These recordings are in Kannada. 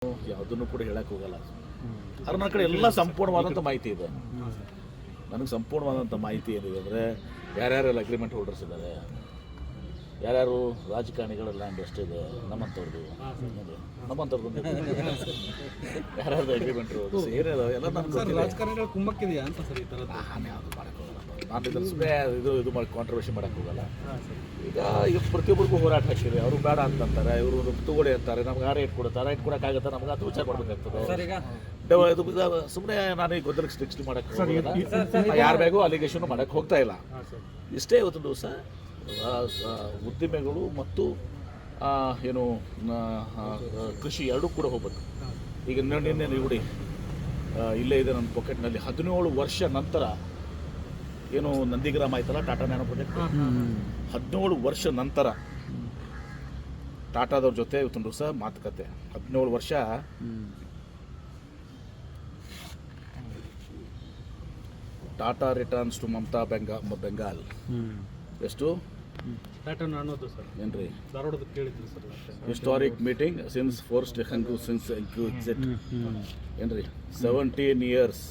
ಯಾವುದನ್ನು ಕೂಡ ಹೇಳಕ್ಕೆ ಹೋಗಲ್ಲ. ಆದ್ರೆ ನನ್ನ ಕಡೆ ಎಲ್ಲ ಸಂಪೂರ್ಣವಾದಂಥ ಮಾಹಿತಿ ಇದೆ. ನನಗೆ ಸಂಪೂರ್ಣವಾದಂಥ ಮಾಹಿತಿ ಏನಿದೆ ಅಂದರೆ ಯಾರ್ಯಾರೆಲ್ಲ ಅಗ್ರಿಮೆಂಟ್ ಹೋಲ್ಡರ್ಸ್ ಇದ್ದಾರೆ, ಯಾರ್ಯಾರು ರಾಜಕಾರಣಿಗಳ ಲ್ಯಾಂಡ್ ಎಷ್ಟಿದೆ, ನಮ್ಮಂಥವ್ರದ್ದು ಯಾರ್ಯಾರ್ದು ಅಗ್ರಿಮೆಂಟ್ ಏನಿದೆ ಎಲ್ಲ ನನಗೆ ರಾಜಕಾರಣಿಗಳ ಕುಮ್ಮಕ್ಕಿದೆಯಾ ಅಂತ ಸರ್ ಈ ಥರದ್ದು? ನಾನು ಯಾವುದು ಮಾಡೋಕ್ಕೆ ಹೋಗಲ್ಲ. ನಾನು ಇದನ್ನು ಸುಮ್ಮನೆ ಇದು ಮಾಡಿ ಕಾಂಟ್ರವರ್ಸಿ ಮಾಡೋಕ್ಕೆ ಹೋಗಲ್ಲ. ಈಗ ಪ್ರತಿಯೊಬ್ಬರಿಗೂ ಹೋರಾಟ ಹಾಕಿದೆ. ಅವರು ಬೇಡ ಅಂತಂತಾರೆ, ಇವರು ತಗೊಳ್ಳಿ ಅಂತಾರೆ, ನಮ್ಗೆ ಆ ರೇಟ್ ಕೊಡುತ್ತೆ, ಆ ರೇಟ್ ಕೊಡೋಕ್ಕಾಗತ್ತೆ, ನಮ್ಗೆ ಅದು ವಿಚಾರ ಮಾಡಬೇಕಾಗ್ತದೆ. ಇದು ಸುಮ್ಮನೆ ನಾನು ಈ ಗೊಂದಲಕ್ಕೆ ಸ್ಟ್ರಿಕ್ಟ್ಲಿ ಮಾಡೋಕ್ಕೆ ಹೋಗಲ್ಲ. ಯಾರ ಬೇಗೋ ಅಲಿಗೇಷನ್ ಮಾಡೋಕ್ಕೆ ಹೋಗ್ತಾ ಇಲ್ಲ. ಇಷ್ಟೇ ಇವತ್ತು ದಿವಸ ಉದ್ದಿಮೆಗಳು ಮತ್ತು ಏನು ಕೃಷಿ ಎರಡೂ ಕೂಡ ಹೋಗ್ಬೇಕು. ಈಗ ನಿನ್ನೆ ನೋಡಿ ಇಲ್ಲೇ ಇದೆ ನನ್ನ ಪಾಕೆಟ್ನಲ್ಲಿ 17 ವರ್ಷ ನಂತರ ಏನು ನಂದಿಗ್ರಾಮ ಆಯ್ತಲ್ಲ ಟಾಟಾ ನ್ಯಾನೋ ಪ್ರಾಜೆಕ್ಟ್, 17 ವರ್ಷ ನಂತರ ಟಾಟಾದವ್ರ ಜೊತೆ ಇವತ್ತೊಂದು ದಿವಸ ಮಾತುಕತೆ. 17 ವರ್ಷ Tata returns to Mamata Bengal. ಎಷ್ಟು ಟಾಟಾ ಅನ್ನೋದು ಸರ್ ಏನ್ರಿ ಧಾರವಾಡದ ಕೇಳಿದ್ರಿ sir. Historic meeting since first ಏನ್ರಿ 17 ಇಯರ್ಸ್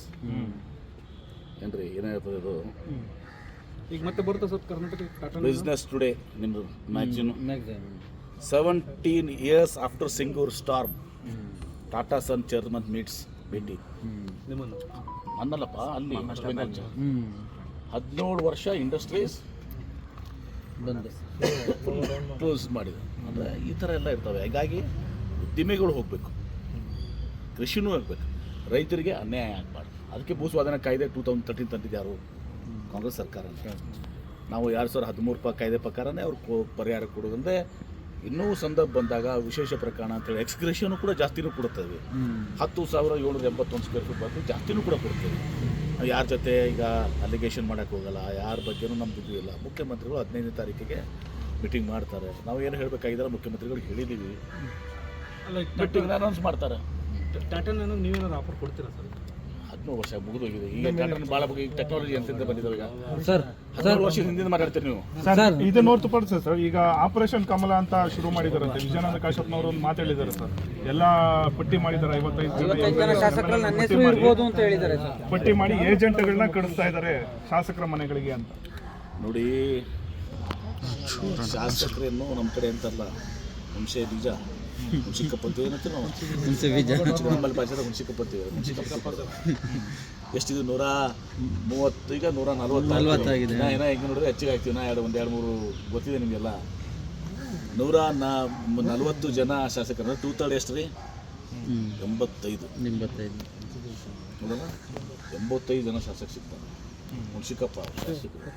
ಏನ್ರಿ ಏನಾಗ್ತದೆ ಇದು. ಈಗ ಮತ್ತೆ ಬರುತ್ತೆ sir Karnataka Tata business today ನಿಮ್ಮದು magazine. 17 years after Singur storm Tata sons chairman meets ಭೇಟಿ. ನಿಮ್ಮನ್ನು ಅನ್ನಲ್ಲಪ್ಪ ಅಲ್ಲಿ 17 ವರ್ಷ ಇಂಡಸ್ಟ್ರೀಸ್ ಕ್ಲೋಸ್ ಮಾಡಿದೆ. ಅಂದರೆ ಈ ಥರ ಎಲ್ಲ ಇರ್ತವೆ. ಹೀಗಾಗಿ ಉದ್ದಿಮೆಗಳು ಹೋಗಬೇಕು, ಕೃಷಿನೂ ಹೋಗ್ಬೇಕು, ರೈತರಿಗೆ ಅನ್ಯಾಯ ಆಗಬಾರ್ದು. ಅದಕ್ಕೆ ಭೂಸ್ವಾಧೀನ ಕಾಯ್ದೆ 2013 ತಂದಿದ್ದು ಯಾರು? ಕಾಂಗ್ರೆಸ್ ಸರ್ಕಾರ. ನಾವು 2013 ಕಾಯ್ದೆ ಪ್ರಕಾರನೇ ಅವ್ರು ಪರಿಹಾರ ಕೊಡೋದಂದರೆ ಇನ್ನೂ ಸಂದರ್ಭ ಬಂದಾಗ ವಿಶೇಷ ಪ್ರಕರಣ ಅಂತೇಳಿ ಎಕ್ಸ್ಗ್ರೇಷನು ಕೂಡ ಜಾಸ್ತಿನೂ ಕೊಡ್ತೇವೆ. 10,781 ಸ್ಕ್ವೇರ್ ಫೀಟ್ ಬಗ್ಗೆ ಜಾಸ್ತಿನೂ ಕೂಡ ಕೊಡ್ತೇವೆ. ನಾವು ಯಾರ ಜೊತೆ ಈಗ ಅಲಿಗೇಷನ್ ಮಾಡೋಕ್ಕೆ ಹೋಗಲ್ಲ, ಯಾರ ಬಗ್ಗೆನೂ ನಮ್ದು ಇದು ಇಲ್ಲ. ಮುಖ್ಯಮಂತ್ರಿಗಳು 15ನೇ ತಾರೀಕಿಗೆ ಮೀಟಿಂಗ್ ಮಾಡ್ತಾರೆ. ನಾವು ಏನು ಹೇಳಬೇಕಾಗಿದ್ದಾರೆ ಮುಖ್ಯಮಂತ್ರಿಗಳು ಹೇಳಿದ್ದೀವಿ, ಮೀಟಿಂಗ್ ಅನೌನ್ಸ್ ಮಾಡ್ತಾರೆ. ಟಾಟಾ ನಾನು ನೀವೇನಾದ್ರು ಆಫರ್ ಕೊಡ್ತೀರಾ ಸರ್? 17 ವರ್ಷ ಮುಗಿದೋಗಿದೆ. ಈಗ ಟಾಟಾ ಭಾಳ ಬಗ್ಗೆ ಈಗ ಟೆಕ್ನಾಲಜಿ ಎಂತಿಂದ ಬಂದಿದ್ದಾವೆ. ಈಗ ಸರ್ 17 ವರ್ಷ ಹಿಂದಿನ ಮಾತಾಡ್ತೀರಿ ನೀವು. ಸರ್ ಇದನ್ನ ಹೊರತುಪಡಿಸಿ ಸರ್ ಈಗ ಆಪರೇಷನ್ ಕಮಲ ಅಂತ ಶುರು ಮಾಡಿದಾರಂತೆ. ವಿಜಯಾನಂದ ಕಾಶ್ಯಪ್ನವರು ಒಂದು ಮಾತು ಹೇಳಿದ್ದಾರೆ ಸರ್. ಎಲ್ಲ ಪಟ್ಟಿ ಮಾಡಿದ್ದಾರೆ, 55 ಜನ ಶಾಸಕರಲ್ಲಿ ನನ್ನ ಹೆಸರು ಇರ್ಬೋದು ಅಂತ ಹೇಳಿದ್ದಾರೆ ಸರ್. ಪಟ್ಟಿ ಮಾಡಿ ಏಜೆಂಟ್ಗಳನ್ನ ಕಳಿಸ್ತಾ ಇದ್ದಾರೆ ಶಾಸಕರ ಮನೆಗಳಿಗೆ ಅಂತ. ನೋಡಿ, ಶಾಸಕರೇನು ನಮ್ಮ ಕಡೆ ಅಂತಲ್ಲ, ಹುಣಸೆ ಬೀಜ ಹುಣಸಿಕಪ್ಪತ್ತಿ ಏನಂತೀವಿ ನಾವು, ನಮ್ಮಲ್ಲಿ ಭಾಷೆದ ಹುಣಸಿಕಪ್ಪತ್ತಿ. ಎಷ್ಟಿದೆ? 130, ಈಗ 140 ಆಗಿದೆ. ಏನೋ ಹೆಂಗೆ ನೋಡಿದ್ರೆ ಹೆಚ್ಚಿಗೆ ಆಗ್ತೀವಿ. ನಾ 1-2-3 ಗೊತ್ತಿದೆ ನಿಮಗೆಲ್ಲ. 140 ಜನ ಶಾಸಕರು 2/3 ಎಷ್ಟು ರೀ? 85 ನೋಡೋಣ. 85 ಜನ ಶಾಸಕ ಸಿಗ್ತಾರೆ. ಹುಣಸಿಕಪ್ಪ ಶಾಸಕರು,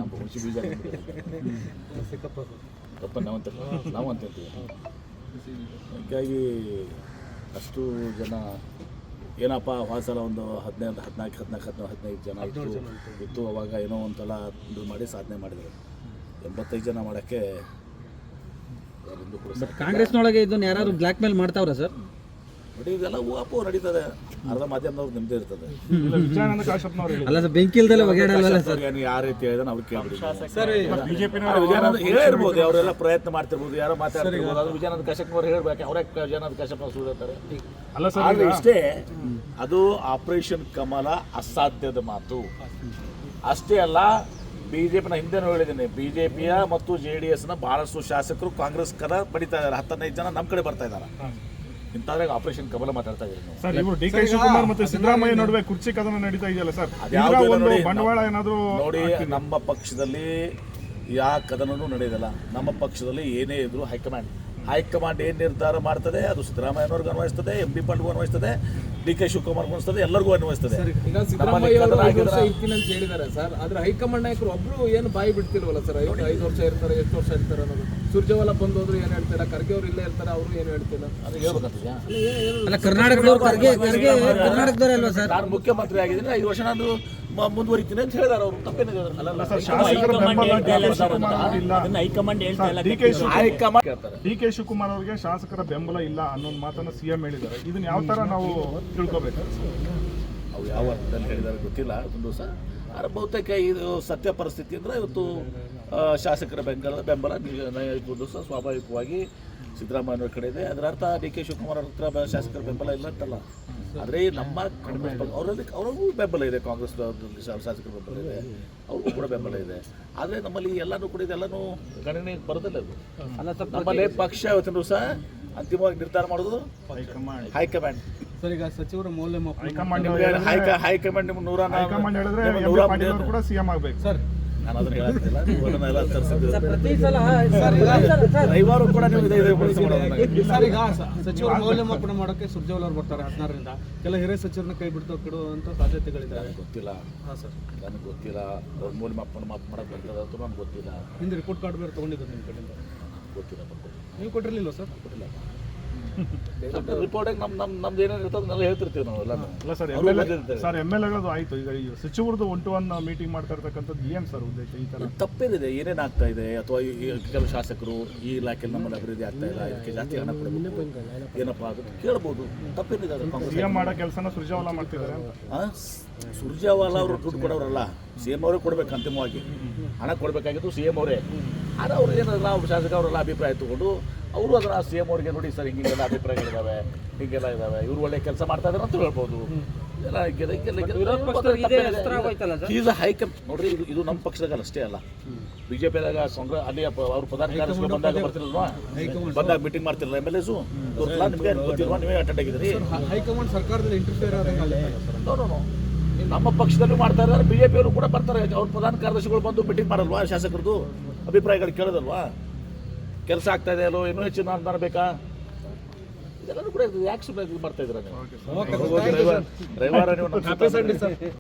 ನಮ್ಮ ಹುಣಸಿ ಬೀಜ ತಪ್ಪ ನಾವು ಅಂತೀವಿ. ಹೀಗಾಗಿ ಅಷ್ಟು ಜನ ಏನಪ್ಪ ಸಲ ಒಂದು 15 ಜನ ಇತ್ತು. ಅವಾಗ ಏನೋ ಒಂದ್ಸಲ ಇದು ಮಾಡಿ ಸಾಧನೆ ಮಾಡಿದರು. 85 ಜನ ಮಾಡೋಕ್ಕೆ ಯಾರಿಂದು ಕೂಡ. ಕಾಂಗ್ರೆಸ್ನೊಳಗೆ ಇದನ್ನ ಯಾರು ಬ್ಲ್ಯಾಕ್ ಮೇಲ್ ಮಾಡ್ತಾವ್ರ ಸರ್? ನೋಡಿ, ಇದೆಲ್ಲ ಹೂವು ನಡೀತದೆ. ಅರ್ಧ ಮಾಧ್ಯಮದವ್ರು ನಿಮ್ಮದೇ ಇರ್ತದೆ. ವಿಜಯಾನಂದ ಕಾಶ್ಯಪ್ನವರು ಅಲ್ಲ ಸರ್, ಬೆಂಕಿ ಇಲ್ದಲ್ಲ ಬಗೆಹರಲ್ಲ ಸರ್. ಯಾವ ರೀತಿ ಹೇಳಿದ್ರೆ ಅವ್ರು ಕೇಳ್ಬಿಡಿ. ಹೇಳಿರ್ಬೋದು, ಅವರೆಲ್ಲ ಪ್ರಯತ್ನ ಮಾಡ್ತಿರ್ಬೋದು, ಯಾರೋ ಮಾತಾಡ್ತಿರ್ಬೋದು. ಅದು ವಿಜಯಾನಂದ ಕಾಶ್ಯಪ್ನವ್ರು ಹೇಳ್ಬೇಕು. ಅವರೇ ವಿಜಯಾನಂದ ಕಾಶ್ಯಪ್ನವ್ರು ಸುಳ್ಳು ಹೇಳ್ತಾರೆ. ಅಲ್ಲ ಸರ್, ಇಷ್ಟೇ. ಅದು ಆಪರೇಷನ್ ಕಮಲ ಅಸಾಧ್ಯದ ಮಾತು. ಅಷ್ಟೇ ಅಲ್ಲ, ಬಿಜೆಪಿನ ಹಿಂದೆನೂ ಹೇಳಿದ್ದೀನಿ, ಬಿಜೆಪಿಯ ಮತ್ತು JDSನ ಬಹಳಷ್ಟು ಶಾಸಕರು ಕಾಂಗ್ರೆಸ್ ಕದ ಪಡಿತಾ ಇದ್ದಾರೆ. 15 ಜನ ನಮ್ಮ ಕಡೆ ಬರ್ತಾ ಇದ್ದಾರೆ. ಇಂಥದ್ರಾಗ ಆಪರೇಷನ್ ಕಮಲ ಮಾತಾಡ್ತಾ ಇದ್ದೀರಿ ನೀವು. ಸರ್ ಇವರು DK ಶಿವಕುಮಾರ್ ಮತ್ತೆ ಸಿದ್ದರಾಮಯ್ಯ ನಡುವೆ ಕುರ್ಚಿ ಕದನ ನಡೀತಾ ಇದೆಯಲ್ಲ ಸರ್, ಒಂದು ಬಂಡವಾಳ ಏನಾದ್ರು ನೋಡಿ. ನಮ್ಮ ಪಕ್ಷದಲ್ಲಿ ಯಾವ ಕದನೂ ನಡೆಯೋದಿಲ್ಲ. ನಮ್ಮ ಪಕ್ಷದಲ್ಲಿ ಏನೇ ಇದ್ರು ಹೈಕಮಾಂಡ್ ಏನು ನಿರ್ಧಾರ ಮಾಡ್ತದೆ ಅದು ಸಿದ್ದರಾಮಯ್ಯನವ್ರಿಗೂ ಅನ್ವಯಿಸ್ತದೆ, MB ಪಾಂಡ್ಗೂ ಅನ್ವಯಿಸ್ತದೆ, DK ಶಿವಕುಮಾರ್ಗೂ ಅನ್ವಯಿಸ್ತದೆ, ಎಲ್ಲರಿಗೂ ಅನ್ವಯಿಸ್ತದೆ. ಈಗ ಸಿದ್ದರಾಮಯ್ಯ ಇರ್ತೀನಿ ಅಂತ ಹೇಳಿದ್ದಾರೆ ಸರ್. ಆದ್ರೆ ಹೈಕಮಾಂಡ್ ನಾಯಕರು ಒಬ್ರು ಏನು ಬಾಯಿ ಬಿಡ್ತಿಲ್ವಲ್ಲ ಸರ್? 5 ವರ್ಷ ಇರ್ತಾರೆ, ಎಷ್ಟು ವರ್ಷ ಇರ್ತಾರೆ ಅನ್ನೋದು. ಸುರ್ಜೇವಾಲಾ ಬಂದು ಹೋದ್ರು ಏನು ಹೇಳ್ತೀರಾ? ಖರ್ಗೆ ಅವ್ರು ಇಲ್ಲೇ ಇರ್ತಾರೆ, ಅವರು ಏನು ಹೇಳ್ತಿಲ್ಲ. ಅದು ಹೇಳ್ಬೇಕಂತಿದ್ಯಾ? ಅಲ್ಲ, ಕರ್ನಾಟಕದವ್ರು ಅಲ್ವಾ ಸರ್? ನಾನು ಮುಖ್ಯಮಂತ್ರಿ ಆಗಿದ್ದೀನಿ, 5 ವರ್ಷ ನಾನು ಮುಂದುವರಿತೀನಿ ಅಂತ ಹೇಳಿದಾರೆ ಅವರು. ತಪ್ಪೇನಿದೆ? DK ಶಿವಕುಮಾರ್ ಅವರಿಗೆ ಶಾಸಕರ ಬೆಂಬಲ ಇಲ್ಲ ಅನ್ನೋ ಮಾತನ್ನ CM ಹೇಳಿದ್ದಾರೆ. ಇದನ್ನ ಯಾವ ತರ ನಾವು ತಿಳ್ಕೊಬೇಕು? ಅವು ಯಾವ ಅರ್ಥದಲ್ಲಿ ಹೇಳಿದ್ದಾರೆ ಗೊತ್ತಿಲ್ಲ. ಒಂದು ದಿವಸ ಬಹುತೇಕ ಇದು ಸತ್ಯ ಪರಿಸ್ಥಿತಿ ಅಂದರೆ ಇವತ್ತು ಶಾಸಕರ ಬೆಂಬಲ ಒಂದು ದಿವಸ ಸ್ವಾಭಾವಿಕವಾಗಿ ಸಿದ್ದರಾಮಯ್ಯ ಕಡೆ ಇದೆ. ಅದರ ಅರ್ಥ ಡಿ ಕೆ ಶಿವಕುಮಾರ್ ಹತ್ರ ಶಾಸಕರ ಬೆಂಬಲ ಇಲ್ಲ ಅಂತಲ್ಲ. ಆದರೆ ನಮ್ಮ ಕಾಂಗ್ರೆಸ್ ಅವ್ರಿಗೂ ಬೆಂಬಲ ಇದೆ, ಕಾಂಗ್ರೆಸ್ ಶಾಸಕರ ಬೆಂಬಲ ಇದೆ, ಅವ್ರಿಗೂ ಕೂಡ ಬೆಂಬಲ ಇದೆ. ಆದರೆ ನಮ್ಮಲ್ಲಿ ಎಲ್ಲನೂ ಕೂಡ ಇದೆಲ್ಲನೂ ಗಣನೆಗೆ ಬರೋದಿಲ್ಲ ಅದು. ನಮ್ಮಲ್ಲಿ ಪಕ್ಷ ಇವತ್ತಿನ ಸಹ ಅಂತಿಮವಾಗಿ ನಿರ್ಧಾರ ಮಾಡೋದು ಹೈಕಮಾಂಡ್. ಸರ್, ಈಗ ಸಚಿವರ ಮೌಲ್ಯಮಾಪನ ಹೈಕಮಾಂಡ್ ಹೈಕಮಾಂಡ್ ನಿಮ್ಮ ಹೈಕಮಾಂಡ್ ಹೇಳಿದ್ರೆ ಎಂ ಬಿ ಪಾಟೀಲ್ ಅವರು ಕೂಡ ಸಿಎಂ ಆಗ್ಬೇಕು ಸರ್. ನಾನು ಅದನ್ನ ಹೇಳಕ್ತಿಲ್ಲ, ನೀವು ಅದನ್ನೆಲ್ಲ ತರಿಸಿದ್ದು ಪ್ರತಿ ಸಲ ರವಿವಾರ ಕೂಡ ನೀವು ಇದೇ ಕೆಲಸ ಮಾಡೋದು ನನಗೆ. ಸರ್, ಈಗ ಸಚಿವರ ಮೌಲ್ಯಮಾಪನ ಮಾಡೋಕೆ ಸುರ್ಜೇವಾಲ ಅವರು ಬರ್ತಾರೆ 16ರಿಂದ. ಕೆಲ ಹಿರಿಯ ಸಚಿವರನ್ನ ಕೈ ಬಿಡುವಂತ ಸಾಧ್ಯತೆಗಳಿದ್ದಾವೆ. ಗೊತ್ತಿಲ್ಲ, ಹಾಂ ಸರ್. ನನಗೆ ಗೊತ್ತಿಲ್ಲ. ಅವ್ರ ಮೌಲ್ಯಮಾಪನ ಮಾಡಕ್ಕೆ ಬರ್ತದೆ ಅಂತ ನನಗೆ ಗೊತ್ತಿಲ್ಲ. ಹಿಂದೆ ರಿಪೋರ್ಟ್ ಕಾರ್ಡ್ ಬೇರೆ ತೊಗೊಂಡಿದ್ದು ನಿಮ್ಮ ಕಡೆಯಿಂದ. ಗೊತ್ತಿಲ್ಲ, ಬರ್ಬೋದು. ನೀವು ಕೊಟ್ಟಿರಲಿಲ್ಲ ಸರ್? ಕೊಟ್ಟಿಲ್ಲ. ರಿಪೋರ್ಟಿಗೆ ನಮ್ದು ಏನೇನು ಇರ್ತದೆ ಅದನ್ನೆಲ್ಲ ಹೇಳ್ತಿರ್ತೀವಿ ನಾವು ಎಲ್ಲ. ಅಲ್ಲ ಸರ್, ಸರ್ ಎಮ್ ಎಲ್ ಎಗಳದು ಆಯ್ತು. ಈಗ ಈ ಸಚಿವರದು 1-to-1 ಮೀಟಿಂಗ್ ಮಾಡ್ತಾ ಇರ್ತಕ್ಕಂಥದ್ದು ಏನ್ ಸರ್ ಉದ್ದೇಶ? ಈ ತರ ತಪ್ಪೇನಿದೆ, ಏನೇನು ಆಗ್ತಾ ಇದೆ, ಅಥವಾ ಕೆಲವು ಶಾಸಕರು ಈ ಇಲಾಖೆಯಲ್ಲಿ ನಮ್ಮಲ್ಲಿ ಅಭಿವೃದ್ಧಿ ಆಗ್ತಾ ಇಲ್ಲ, ಇದಕ್ಕೆ ಜಾಸ್ತಿ ಹಣ ಕೊಡಬೇಕು, ಏನಪ್ಪಾ ಅದು ಕೇಳ್ಬೋದು. ತಪ್ಪೇನಿದೆ ಅದು. ಕಾಂಗ್ರೆಸ್ ಸಿಎಂ ಮಾಡೋ ಕೆಲಸನ ಸುರ್ಜೇವಾಲ ಮಾಡ್ತಿದ್ದಾರೆ. ಸುರ್ಜೇವಾಲ ಅವರು ದುಡ್ಡು ಕೊಡೋರಲ್ಲ, ಸಿ ಎಂ ಅವರೇ ಕೊಡ್ಬೇಕು. ಅಂತಿಮವಾಗಿ ಹಣ ಕೊಡಬೇಕಾಗಿದ್ದು ಸಿ ಎಂ ಅವರೇ. ಆದರೆ ಅವ್ರು ಏನಲ್ಲ, ಶಾಸಕ ಅವರೆಲ್ಲ ಅಭಿಪ್ರಾಯ ತಗೊಂಡು ಅವರು ಅದನ್ನು ಸಿ ಎಂ ಅವ್ರಿಗೆ ನೋಡಿ ಸರ್ ಹಿಂಗೆಲ್ಲ ಅಭಿಪ್ರಾಯಗಳಿದ್ದಾವೆ, ಹೀಗೆಲ್ಲ ಇದ್ದಾವೆ, ಇವರು ಒಳ್ಳೆ ಕೆಲಸ ಮಾಡ್ತಾ ಇದ್ದಾರೆ ಅಂತ ಹೇಳ್ಬೋದು. ಈಸ್ ಹೈಕಮಾಂಡ್ ನೋಡ್ರಿ, ಇದು ನಮ್ಮ ಪಕ್ಷದಾಗ ಅಷ್ಟೇ ಅಲ್ಲ, ಬಿಜೆಪಿದಾಗ ಕಾಂಗ್ರೆಸ್ ಅಲ್ಲಿ ಅವ್ರು ಪ್ರಧಾನ ಕಾರ್ಯದರ್ಶಿಗಳು ಬಂದಾಗ ಬರ್ತಿರಲ್ವಾ, ಬಂದಾಗ ಮೀಟಿಂಗ್ ಮಾಡ್ತಿರಲ್ಲ ಎಮ್ ಎಲ್ ಎಸ್ ನಿಮಗೆ ಗೊತ್ತಿಲ್ವಾ, ನೀವೇ ಅಟೆಂಡ್ ಆಗಿದ್ದೀರಿ. ಹೈಕಮಾಂಡ್ ಸರ್ಕಾರದಲ್ಲಿ ಇಂಟರ್ಫಿಯರ್ ನೋ ನಮ್ಮ ಪಕ್ಷದಲ್ಲೂ ಮಾಡ್ತಾ ಇದ್ದಾರೆ, ಬಿಜೆಪಿಯವರು ಕೂಡ ಬರ್ತಾರೆ. ಅವ್ರ ಪ್ರಧಾನ ಕಾರ್ಯದರ್ಶಿಗಳು ಬಂದು ಮೀಟಿಂಗ್ ಮಾಡಲ್ವಾ, ಶಾಸಕರದು ಅಭಿಪ್ರಾಯಗಳು ಕೇಳೋದಲ್ವಾ, ಕೆಲಸ ಆಗ್ತಾ ಇದೆ ಅಲ್ಲೋ, ಇನ್ನೂ ಹೆಚ್ಚಿನ ಅನುದಾನ ಬೇಕಾ, ಇದೆಲ್ಲರೂ ಕೂಡ ಯಾಕೆ ಸುಮ್ಮನೆ ಇದು ಮಾಡ್ತಾ ಇದ್ದೀರಾ ನೀವು? ರವಿವಾರ ನೀವು